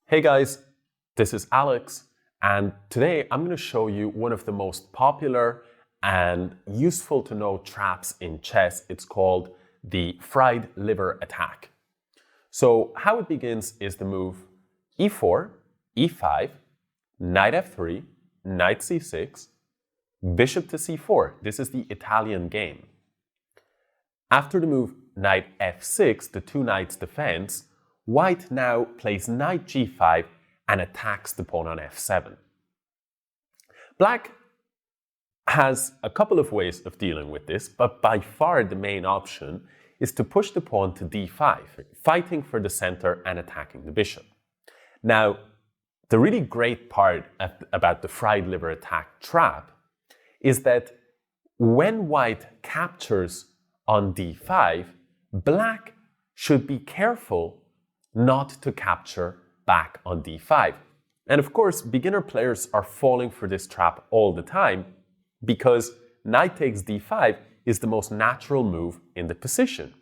Hey guys, this is Alex, and today I'm going to show you one of the most popular and useful to know traps in chess. It's called the fried liver attack. So how it begins is the move e4, e5, knight f3, knight c6, bishop to c4. This is the Italian game. After the move knight f6, the two knights defense, White now plays knight g5 and attacks the pawn on f7. Black has a couple of ways of dealing with this, but by far the main option is to push the pawn to d5, fighting for the center and attacking the bishop. Now, the really great part about the fried liver attack trap is that when White captures on d5, Black should be careful not to capture back on d5. And of course, beginner players are falling for this trap all the time because knight takes d5 is the most natural move in the position.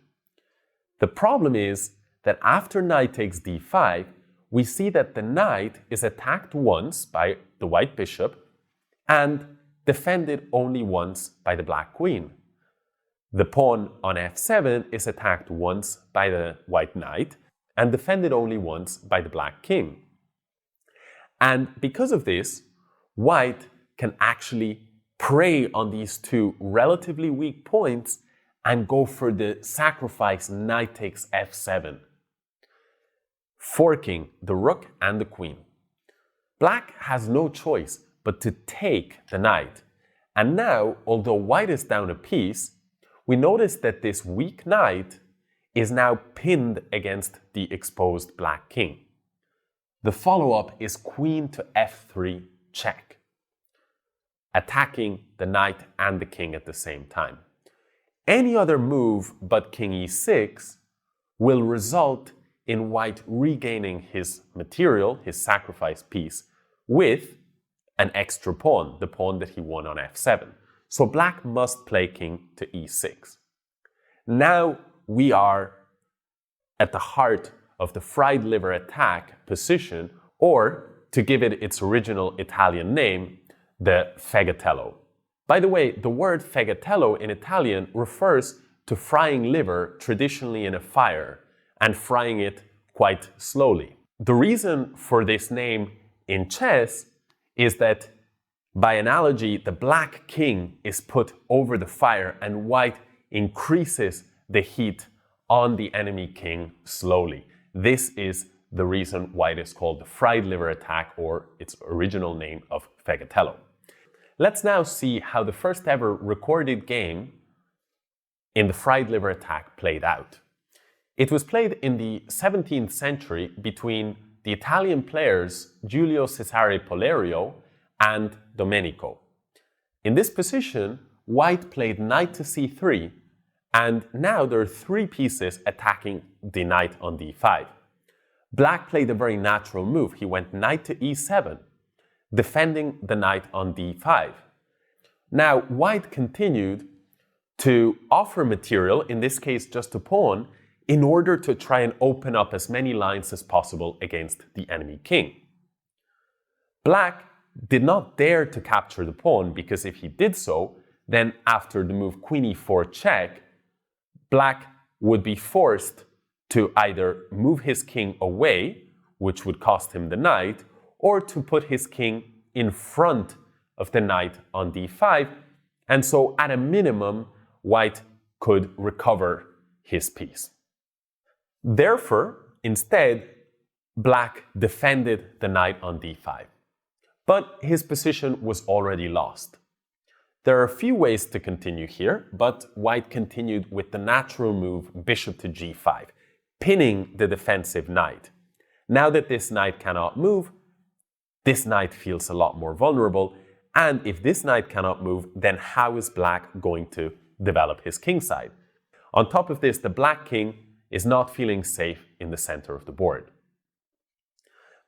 The problem is that after knight takes d5, we see that the knight is attacked once by the white bishop and defended only once by the black queen. The pawn on f7 is attacked once by the white knight and defended only once by the black king. And because of this, White can actually prey on these two relatively weak points and go for the sacrifice knight takes f7, forking the rook and the queen. Black has no choice but to take the knight. And now, although White is down a piece, we notice that this weak knight is now pinned against the exposed black king. The follow-up is queen to f3 check, attacking the knight and the king at the same time. Any other move but king e6 will result in White regaining his material, his sacrifice piece, with an extra pawn, the pawn that he won on f7. So Black must play king to e6. Now we are at the heart of the fried liver attack position, or to give it its original Italian name, the fegatello. By the way, the word fegatello in Italian refers to frying liver traditionally in a fire and frying it quite slowly. The reason for this name in chess is that, by analogy, the black king is put over the fire and White increases the heat on the enemy king slowly. This is the reason why it is called the fried liver attack, or its original name of fegatello. Let's now see how the first ever recorded game in the fried liver attack played out. It was played in the 17th century between the Italian players Giulio Cesare Polerio and Domenico. In this position, White played knight to c3, and now there are three pieces attacking the knight on d5. Black played a very natural move. He went knight to e7, defending the knight on d5. Now, White continued to offer material, in this case just a pawn, in order to try and open up as many lines as possible against the enemy king. Black did not dare to capture the pawn, because if he did so, then after the move queen e4 check, Black would be forced to either move his king away, which would cost him the knight, or to put his king in front of the knight on d5, and so at a minimum, White could recover his piece. Therefore, instead, Black defended the knight on d5. But his position was already lost. There are a few ways to continue here, but White continued with the natural move bishop to g5, pinning the defensive knight. Now that this knight cannot move, this knight feels a lot more vulnerable, and if this knight cannot move, then how is Black going to develop his kingside? On top of this, the black king is not feeling safe in the center of the board.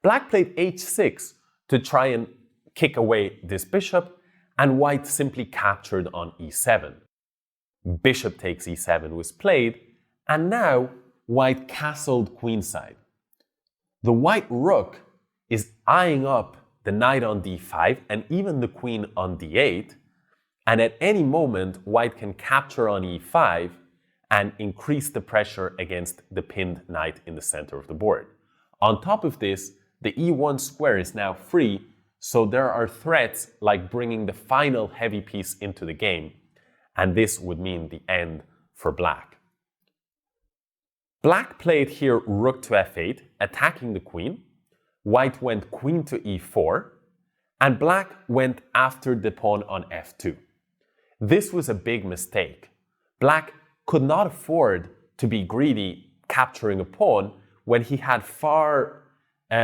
Black played h6 to try and kick away this bishop, and White simply captured on e7. Bishop takes e7 was played, and now White castled queenside. The white rook is eyeing up the knight on d5 and even the queen on d8, and at any moment white can capture on e5 and increase the pressure against the pinned knight in the center of the board. On top of this, the e1 square is now free, so there are threats like bringing the final heavy piece into the game, and this would mean the end for black. Black played here rook to f8, attacking the queen. White went queen to e4, and black went after the pawn on f2. This was a big mistake. Black could not afford to be greedy capturing a pawn when he had far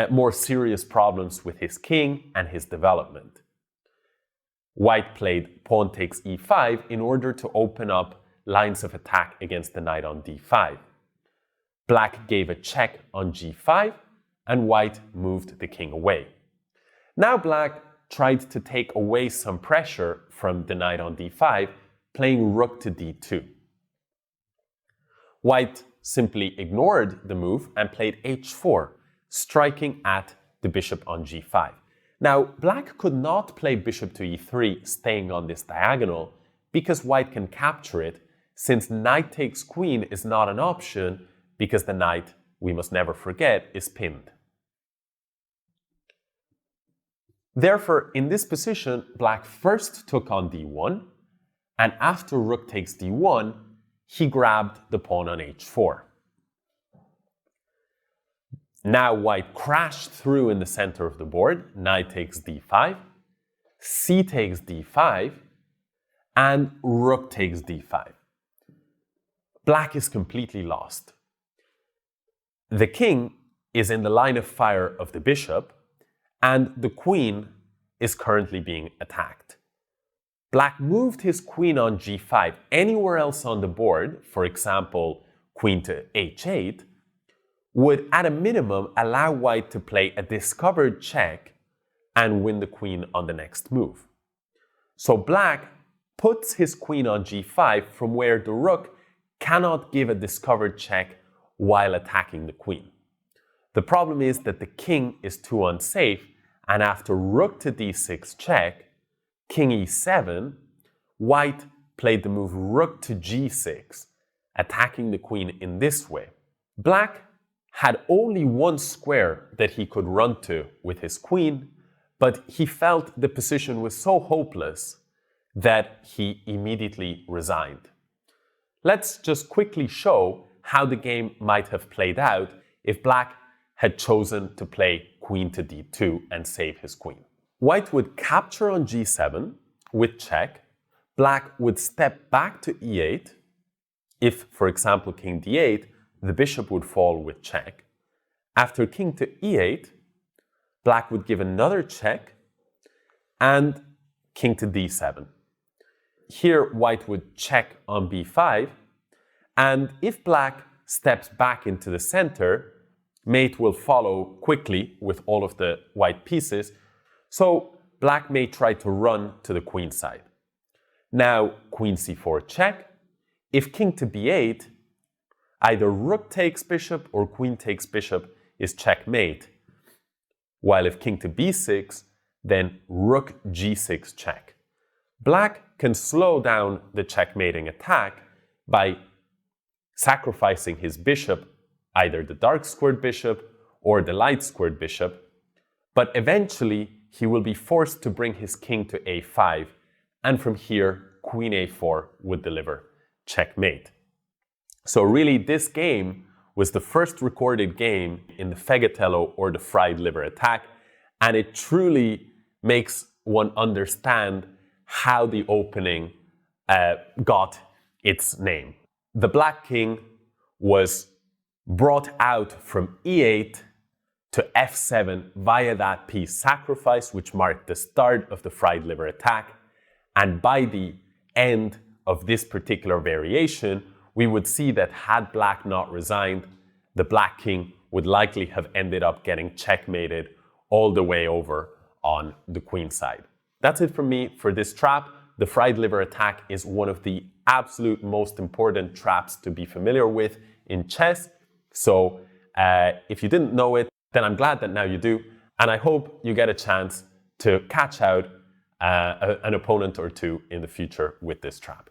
more serious problems with his king and his development. White played pawn takes e5 in order to open up lines of attack against the knight on d5. Black gave a check on g5, and white moved the king away. Now black tried to take away some pressure from the knight on d5, playing rook to d2. White simply ignored the move and played h4, striking at the bishop on g5. Now, black could not play bishop to e3, staying on this diagonal, because white can capture it, since knight takes queen is not an option, because the knight, we must never forget, is pinned. Therefore, in this position, black first took on d1, and after rook takes d1, he grabbed the pawn on h4. Now white crashed through in the center of the board, knight takes d5, c takes d5, and rook takes d5. Black is completely lost. The king is in the line of fire of the bishop, and the queen is currently being attacked. Black moved his queen on g5 anywhere else on the board, for example, queen to h8, would at a minimum allow white to play a discovered check and win the queen on the next move. So black puts his queen on g5 from where the rook cannot give a discovered check while attacking the queen. The problem is that the king is too unsafe, and after rook to d6 check, king e7, white played the move rook to g6, attacking the queen in this way. Black had only one square that he could run to with his queen, but he felt the position was so hopeless that he immediately resigned. Let's just quickly show how the game might have played out if black had chosen to play queen to d2 and save his queen. White would capture on g7 with check. Black would step back to e8. If, for example, king d8, the bishop would fall with check. After king to e8, black would give another check and king to d7. Here, white would check on b5, and if black steps back into the center, mate will follow quickly with all of the white pieces, so black may try to run to the queen side. Now, queen c4 check. If king to b8, either rook takes bishop or queen takes bishop is checkmate, while if king to b6, then rook g6 check. Black can slow down the checkmating attack by sacrificing his bishop, either the dark squared bishop or the light squared bishop, but eventually he will be forced to bring his king to a5, and from here queen a4 would deliver checkmate. So really, this game was the first recorded game in the Fegatello or the fried liver attack, and it truly makes one understand how the opening got its name. The black king was brought out from e8 to f7 via that piece sacrifice, which marked the start of the fried liver attack, and by the end of this particular variation, we would see that had black not resigned, the black king would likely have ended up getting checkmated all the way over on the queen side. That's it from me for this trap. The fried liver attack is one of the absolute most important traps to be familiar with in chess. So if you didn't know it, then I'm glad that now you do. And I hope you get a chance to catch out an opponent or two in the future with this trap.